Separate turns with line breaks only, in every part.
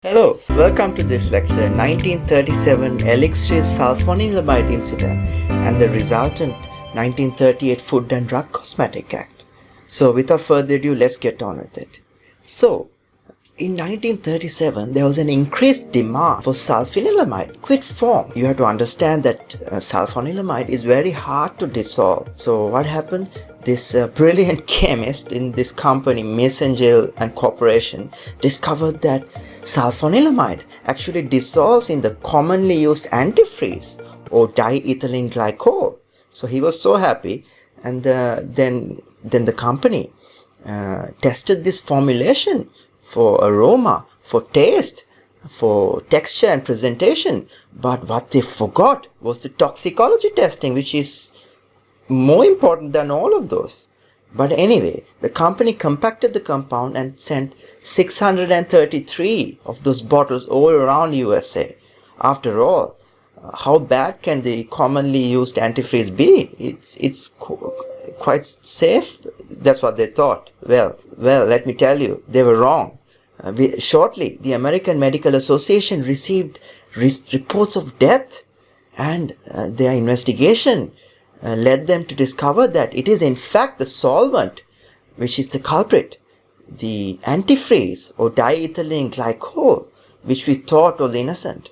Hello, welcome to this lecture, 1937 Elixir Sulfanilamide incident and the resultant 1938 Food and Drug Cosmetic Act. So without further ado, let's get on with it. So, in 1937, there was an increased demand for sulfanilamide, quit form. You have to understand that sulfanilamide is very hard to dissolve. So what happened? This brilliant chemist in this company, Messenger and Corporation, discovered that sulfanilamide actually dissolves in the commonly used antifreeze or diethylene glycol. So he was so happy, and then the company tested this formulation for aroma, for taste, for texture and presentation. But what they forgot was the toxicology testing, which is more important than all of those. But anyway, the company compacted the compound and sent 633 of those bottles all around USA. After all, how bad can the commonly used antifreeze be? It's quite safe. That's what they thought. Well, let me tell you, they were wrong. Shortly, the American Medical Association received reports of death, and their investigation led them to discover that it is in fact the solvent which is the culprit. The antifreeze or diethylene glycol, which we thought was innocent,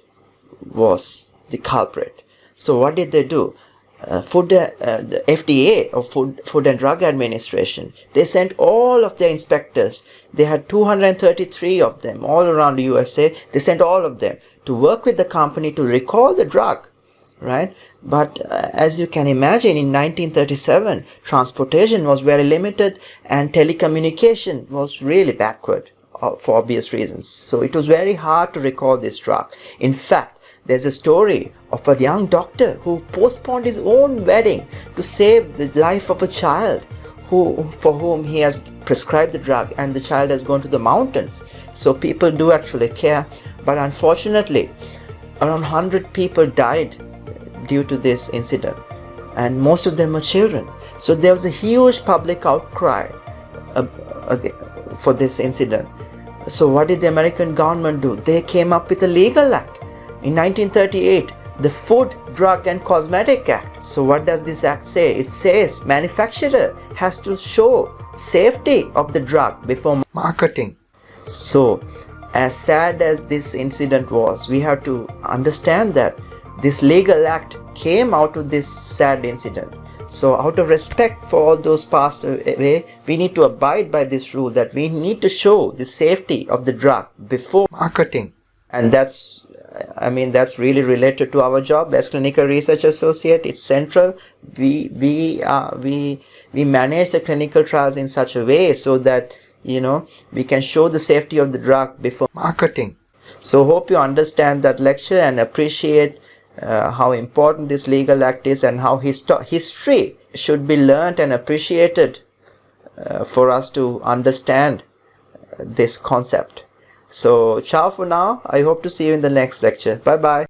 was the culprit. So what did they do? The FDA or Food and Drug Administration, they sent all of their inspectors. They had 233 of them all around the USA. They sent all of them to work with the company to recall the drug, right? But as you can imagine, in 1937, transportation was very limited and telecommunication was really backward for obvious reasons. So it was very hard to recall this drug. In fact, there's a story of a young doctor who postponed his own wedding to save the life of a child for whom he has prescribed the drug, and the child has gone to the mountains. So people do actually care. But unfortunately, around 100 people died due to this incident, and most of them were children. So there was a huge public outcry for this incident. So what did the American government do? They came up with a legal act. In 1938, the Food, Drug and Cosmetic Act. So what does this act say? It says manufacturer has to show safety of the drug before marketing. So as sad as this incident was, we have to understand that this legal act came out of this sad incident. So out of respect for all those passed away, we need to abide by this rule that we need to show the safety of the drug before marketing. And that's really related to our job as clinical research associate. It's central. We manage the clinical trials in such a way so that we can show the safety of the drug before marketing. So hope you understand that lecture and appreciate how important this legal act is, and how history should be learned and appreciated for us to understand this concept. So ciao for now. I hope to see you in the next lecture. Bye bye.